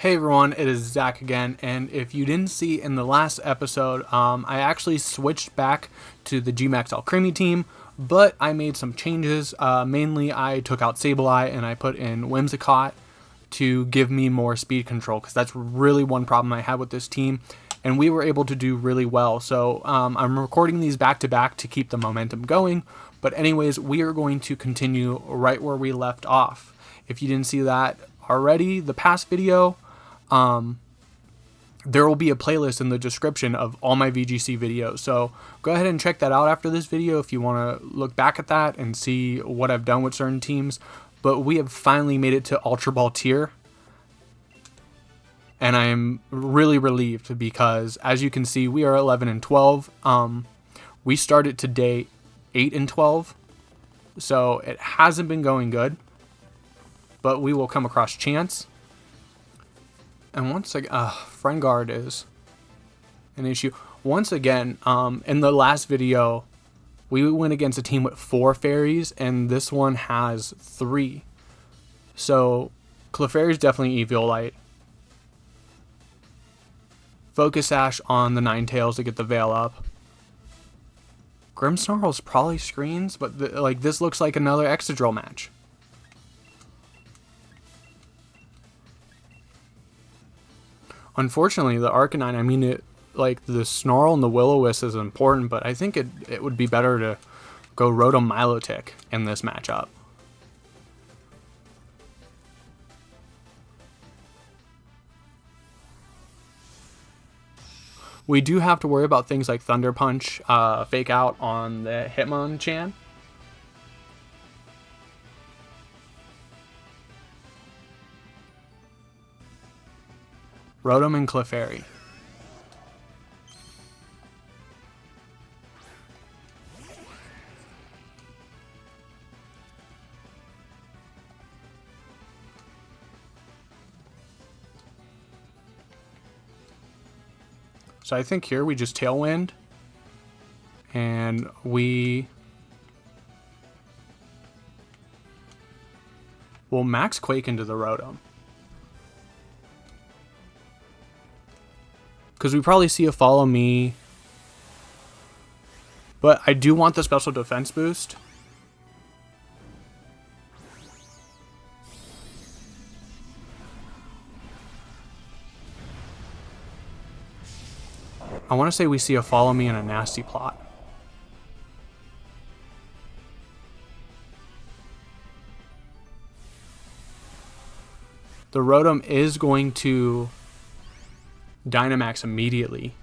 Hey everyone, it is Zach again, and if you didn't see in the last episode, I actually switched back to the G-Max Alcremie team, but I made some changes. Mainly, I took out Sableye and I put in Whimsacott to give me more speed control, because that's really one problem I had with this team, and we were able to do really well. So I'm recording these back-to-back to keep the momentum going, but anyways, we are going to continue right where we left off. If you didn't see that already, the past video, there will be a playlist in the description of all my VGC videos. So go ahead and check that out after this video if you want to look back at that and see what I've done with certain teams. But we have finally made it to Ultra Ball tier. And I am really relieved because, as you can see, we are 11 and 12. We started today 8 and 12. So it hasn't been going good. But we will come across Chance. And once again, Friend Guard is an issue. Once again, in the last video, we went against a team with 4 fairies, and this one has 3. So, Clefairy's definitely Eviolite. Focus Sash on the Ninetales to get the Veil up. Grimmsnarl's probably screens, but this looks like another Excadrill match. Unfortunately, the Arcanine, I mean, the Snarl and the Will-O-Wisp is important, but I think it would be better to go Rotom Milotic in this matchup. We do have to worry about things like Thunder Punch, Fake Out on the Hitmonchan. Rotom and Clefairy. So I think here we just Tailwind, and we will Max Quake into the Rotom. Because we probably see a Follow Me. But I do want the special defense boost. I want to say we see a Follow Me and a Nasty Plot. The Rotom is going to Dynamax immediately.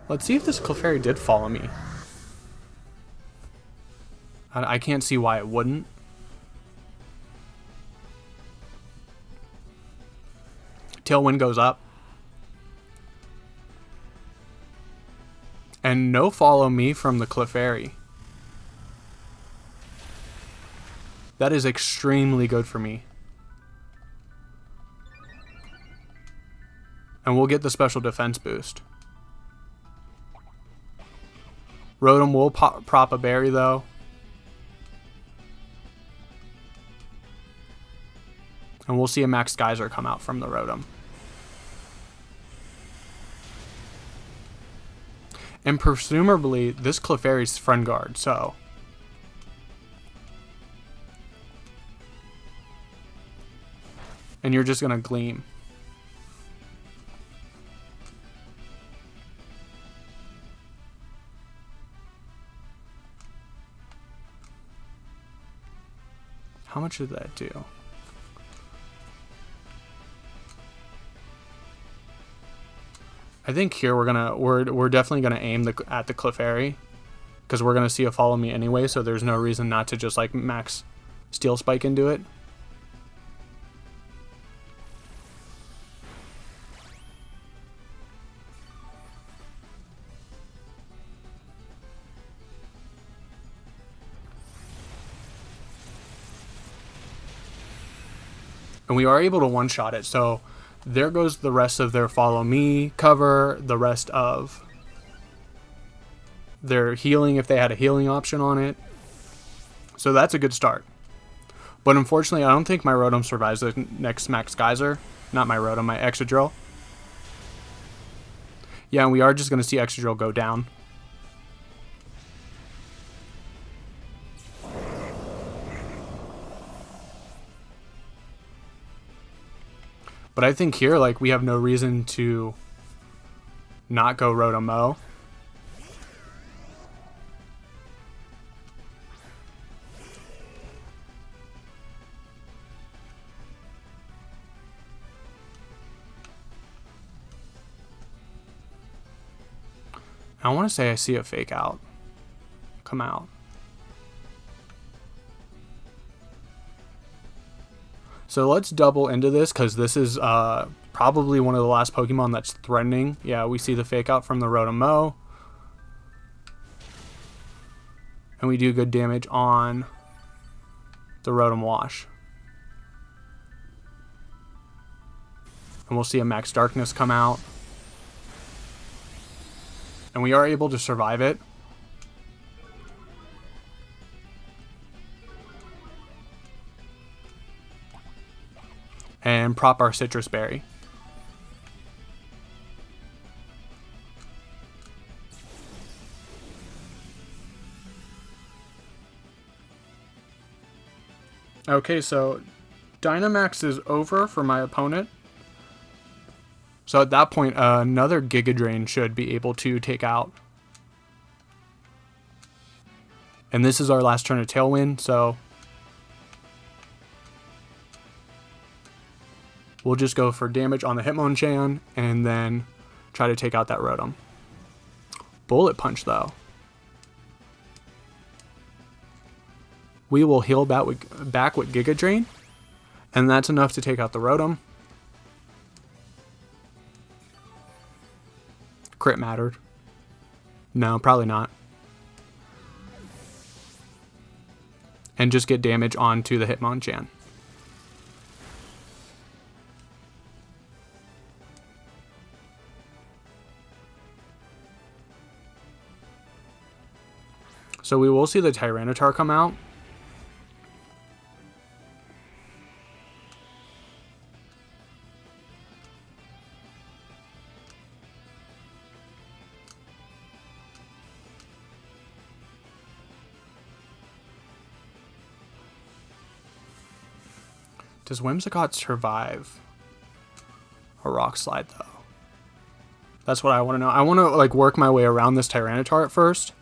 Let's see if this Clefairy did Follow Me. I can't see why it wouldn't. Tailwind goes up. And no Follow Me from the Clefairy. That is extremely good for me. And we'll get the special defense boost. Rotom will prop a berry though. And we'll see a Max Geyser come out from the Rotom. And presumably this Clefairy's Friend Guard, so and you're just gonna Gleam. How much did that do? I think here we're definitely gonna aim at the Clefairy, because we're gonna see a Follow Me anyway, so there's no reason not to just like max Steel Spike into it. And we are able to one-shot it, so there goes the rest of their Follow Me cover, the rest of their healing if they had a healing option on it. So that's a good start. But unfortunately, I don't think my Rotom survives the next Max Geyser. Not my Rotom, my Excadrill. Yeah, and we are just going to see Excadrill go down. But I think here, like, we have no reason to not go Rotom-O. I want to say I see a fake out come out. So let's double into this because this is probably one of the last Pokemon that's threatening. Yeah, we see the fake out from the Rotom-O. And we do good damage on the Rotom Wash. And we'll see a Max Darkness come out. And we are able to survive it. And prop our Citrus Berry. Okay, so Dynamax is over for my opponent. So at that point, another Giga Drain should be able to take out. And this is our last turn of Tailwind, so we'll just go for damage on the Hitmonchan and then try to take out that Rotom. Bullet Punch, though. We will heal back with Giga Drain, and that's enough to take out the Rotom. Crit mattered. No, probably not. And just get damage onto the Hitmonchan. So we will see the Tyranitar come out. Does Whimsacott survive a Rock Slide, though? That's what I want to know. I want to, like, work my way around this Tyranitar at first.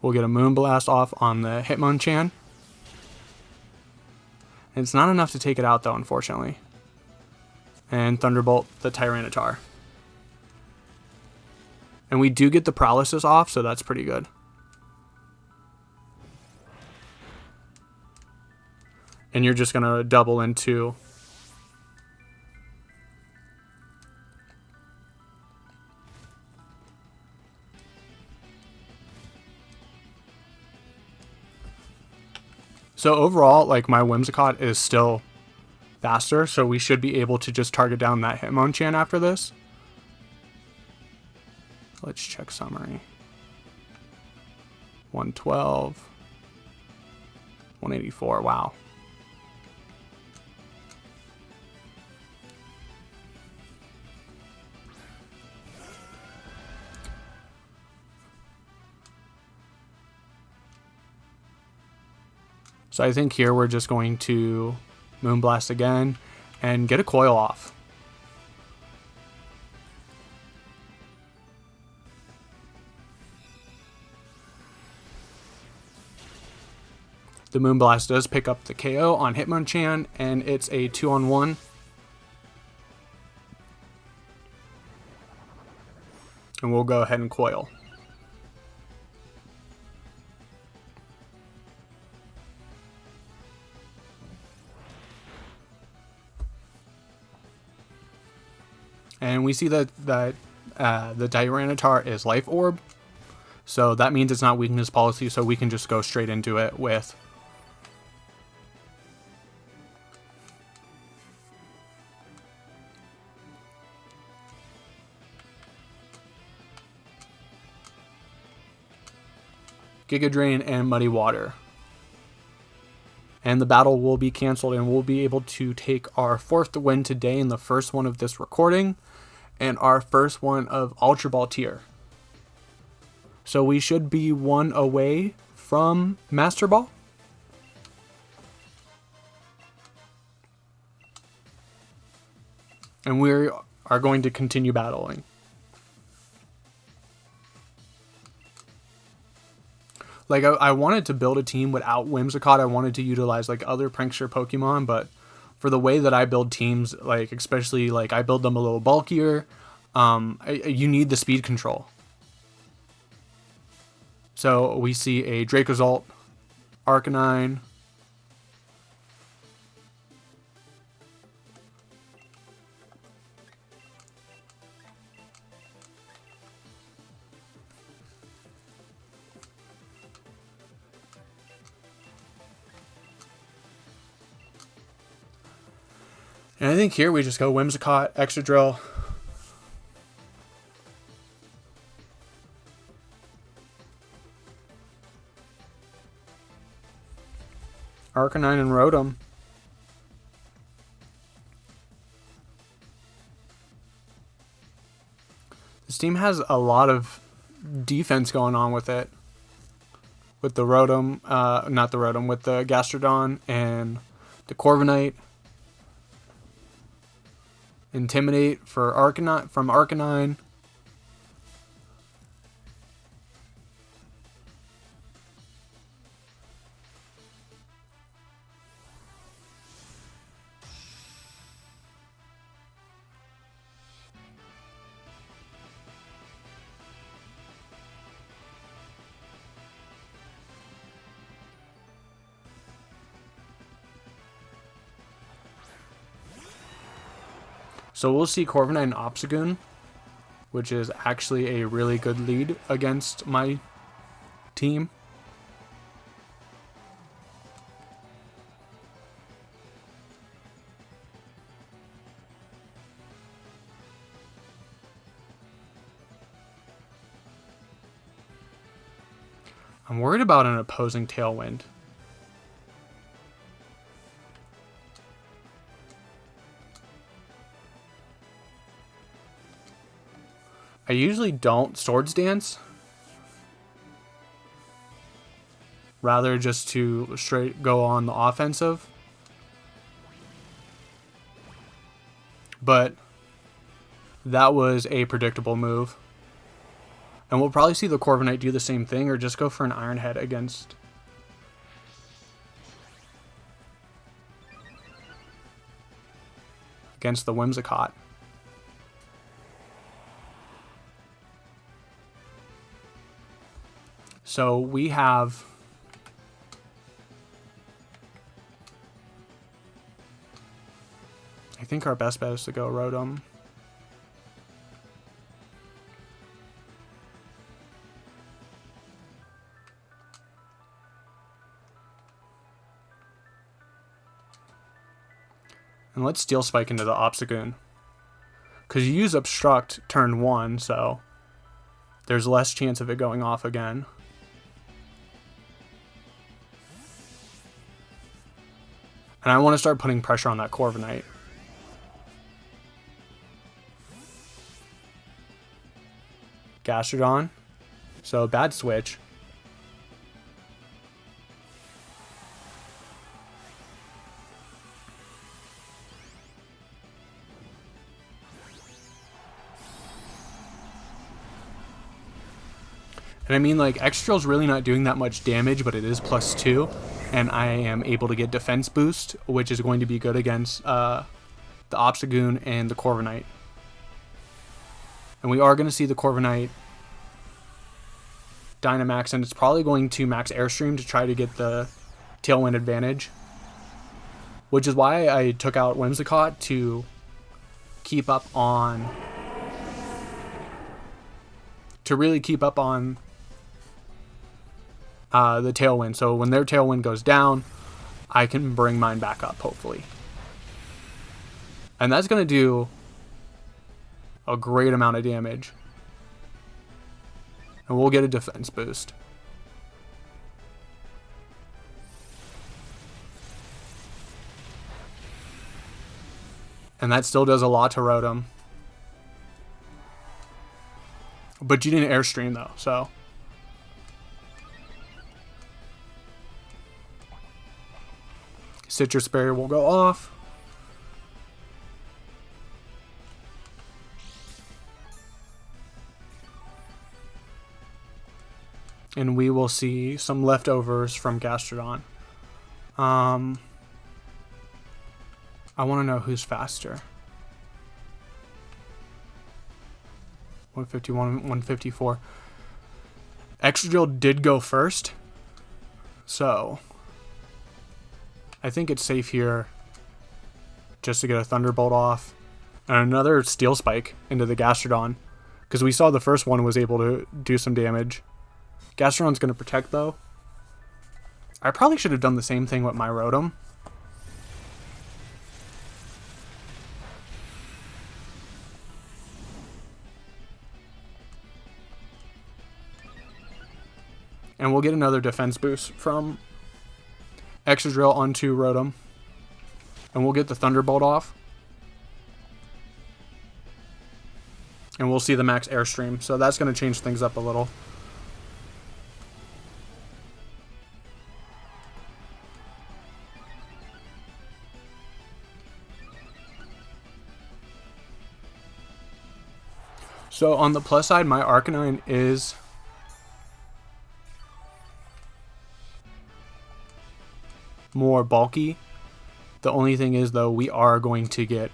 We'll get a Moonblast off on the Hitmonchan. And it's not enough to take it out, though, unfortunately. And Thunderbolt the Tyranitar. And we do get the Paralysis off, so that's pretty good. And you're just going to double into so overall, like, my Whimsacott is still faster, so we should be able to just target down that Hitmonchan after this. Let's check summary. 112. 184, wow. So I think here we're just going to Moonblast again and get a coil off. The Moonblast does pick up the KO on Hitmonchan, and it's a 2-on-1. And we'll go ahead and coil. And we see that the Tyranitar is Life Orb. So that means it's not weakness policy, so we can just go straight into it with Giga Drain, and Muddy Water. And the battle will be canceled, and we'll be able to take our 4th win today, and the first one of this recording, and our first one of Ultra Ball tier. So we should be 1 away from Master Ball. And we are going to continue battling. Like, I wanted to build a team without Whimsacott. I wanted to utilize, like, other Prankster Pokemon, but for the way that I build teams, like, especially, like, I build them a little bulkier, you need the speed control. So, we see a Dracozolt, Arcanine, and I think here we just go Whimsacott, Excadrill. Arcanine and Rotom. This team has a lot of defense going on with it. With the Rotom, not the Rotom, with the Gastrodon and the Corviknight. Intimidate for Arcanine, from Arcanine. So we'll see Corviknight and Obstagoon, which is actually a really good lead against my team. I'm worried about an opposing Tailwind. I usually don't Swords Dance. Rather just to straight go on the offensive. But that was a predictable move. And we'll probably see the Corviknight do the same thing or just go for an Iron Head against the Whimsacott. So we have I think our best bet is to go Rotom. And let's Steel Spike into the Obstagoon. Because you use Obstruct turn 1, so there's less chance of it going off again. And I want to start putting pressure on that Corviknight. Gastrodon. So bad switch. And I mean, like, Excadrill's really not doing that much damage, but it is +2. And I am able to get defense boost, which is going to be good against the Obstagoon and the Corviknight. And we are going to see the Corviknight Dynamax, and it's probably going to max Airstream to try to get the Tailwind advantage. Which is why I took out Whimsacott to keep up on... to really keep up on the Tailwind. So when their Tailwind goes down, I can bring mine back up, hopefully. And that's going to do a great amount of damage. And we'll get a defense boost. And that still does a lot to Rotom. But you didn't Airstream though, so. Citrus Berry will go off. And we will see some leftovers from Gastrodon. I want to know who's faster. 151, 154. Excadrill did go first. So I think it's safe here just to get a Thunderbolt off. And another Steel Spike into the Gastrodon. Because we saw the first one was able to do some damage. Gastrodon's going to protect though. I probably should have done the same thing with my Rotom. And we'll get another defense boost from Excadrill onto Rotom. And we'll get the Thunderbolt off. And we'll see the max Airstream. So that's going to change things up a little. So on the plus side, my Arcanine is more bulky. The only thing is though, we are going to get,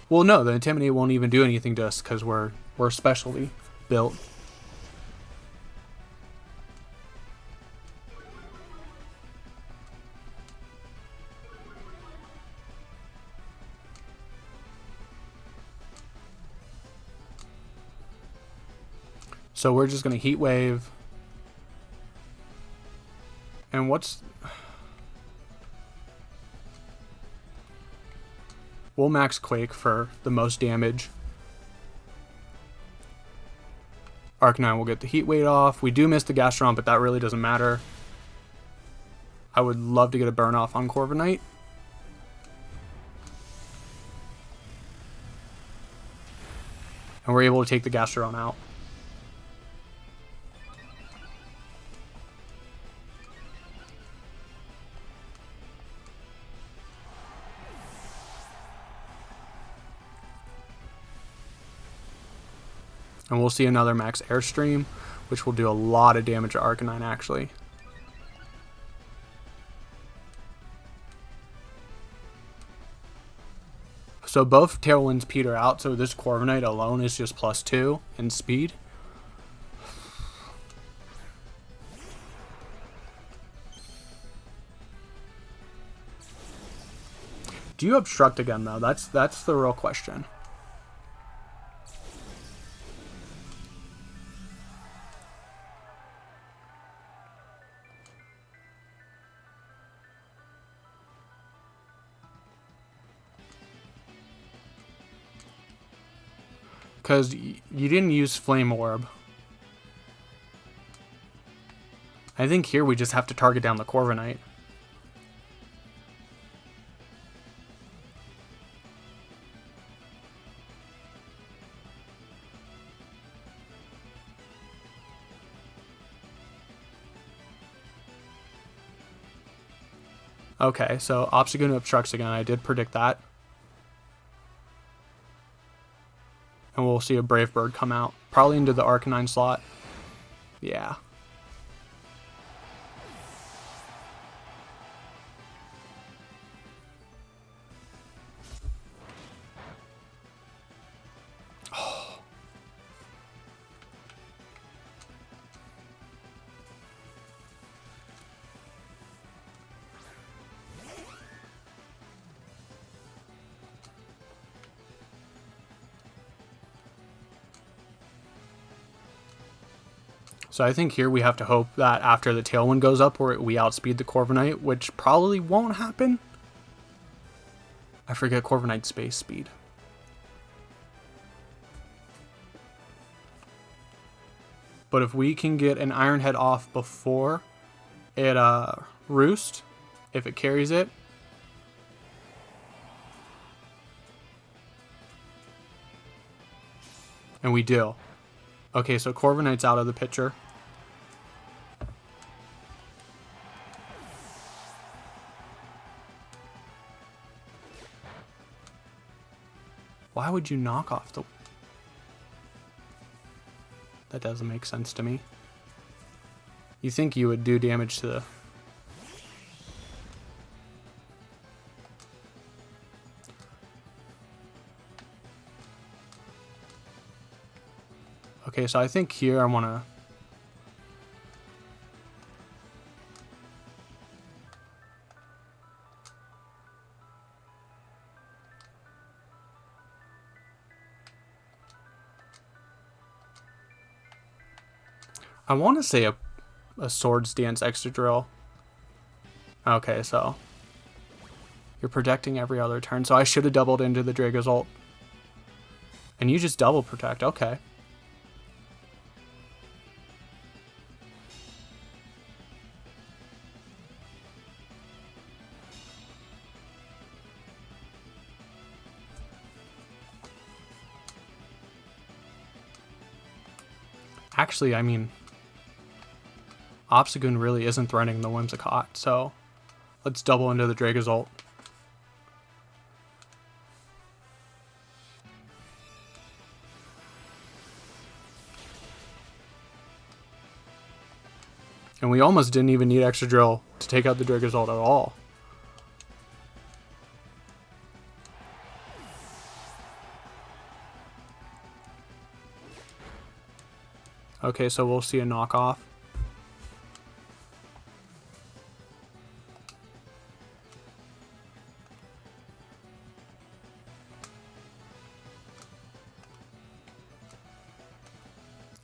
well no, the Intimidate won't even do anything to us because we're specially built. So we're just going to Heat Wave. And what's... We'll max Quake for the most damage. Arcanine will get the Heat Weight off. We do miss the Gastrodon, but that really doesn't matter. I would love to get a burn off on Corviknight. And we're able to take the Gastrodon out. And we'll see another max Airstream, which will do a lot of damage to Arcanine, actually. So both Tailwinds peter out, so this Corviknight alone is just +2 in speed. Do you Obstruct again, though? That's the real question. Because you didn't use Flame Orb. I think here we just have to target down the Corviknight. Okay, so Obstagoon Obstructs again. I did predict that. And we'll see a Brave Bird come out. Probably into the Arcanine slot. Yeah. So I think here we have to hope that after the Tailwind goes up, we outspeed the Corviknight, which probably won't happen. I forget Corviknight's base speed. But if we can get an Iron Head off before it Roost, if it carries it, And we do. Okay, so Corviknight's out of the picture. Why would you knock off the... That doesn't make sense to me. You think you would do damage to the... Okay, so I think here I want to... I want to say a Swords Dance Excadrill. Okay, so you're protecting every other turn, so I should have doubled into the Dragozolt. And you just double protect, okay. Actually, I mean, Obstagoon really isn't threatening the Whimsacott, so let's double into the Dragozolt. And we almost didn't even need Excadrill to take out the Dragozolt at all. Okay, so we'll see a knockoff.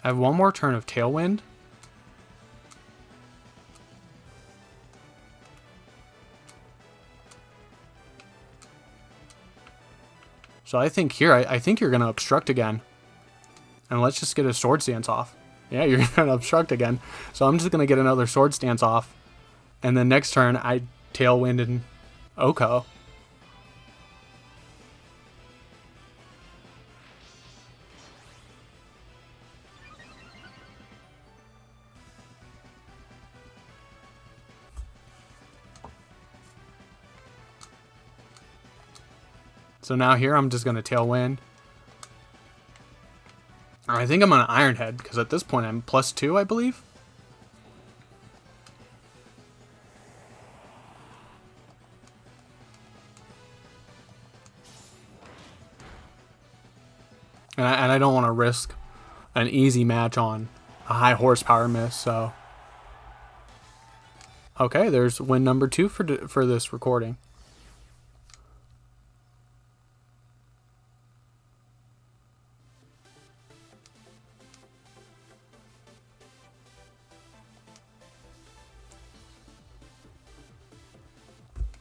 I have one more turn of Tailwind. So I think here, I think you're going to obstruct again. And let's just get a Swords Dance off. Yeah, you're going to obstruct again. So I'm just going to get another Swords Dance off. And then next turn, I Tailwind and Oko. So now here, I'm just going to Tailwind. I think I'm on an Iron Head, because at this point I'm +2, I believe. And I don't want to risk an easy match on a high horsepower miss, so... Okay, there's win number 2 for this recording.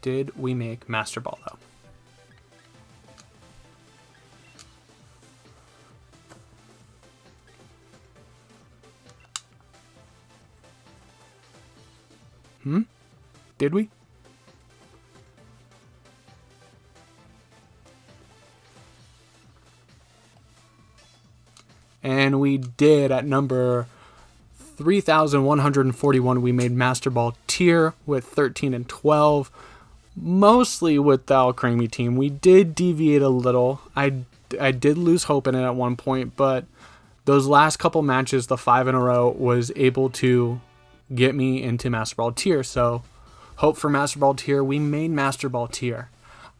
Did we make Master Ball, though? Did we? And we did. At number 3,141, we made Master Ball tier with 13 and 12. Mostly with the Alcremie team. We did deviate a little. I did lose hope in it at one point, but those last couple matches, the 5 in a row, was able to get me into Master Ball tier. So, hope for Master Ball tier. We made Master Ball tier.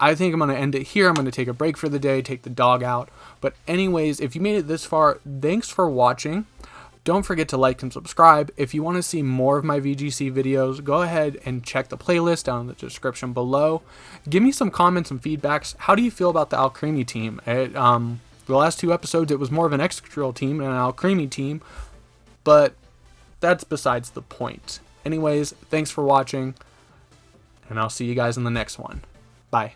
I think I'm going to end it here. I'm going to take a break for the day, take the dog out. But anyways, if you made it this far, thanks for watching. Don't forget to like and subscribe. If you want to see more of my VGC videos, go ahead and check the playlist down in the description below. Give me some comments and feedbacks. How do you feel about the Alcremie team? The last 2 episodes, it was more of an Excadrill team and an Alcremie team, but that's besides the point. Anyways, thanks for watching, and I'll see you guys in the next one. Bye.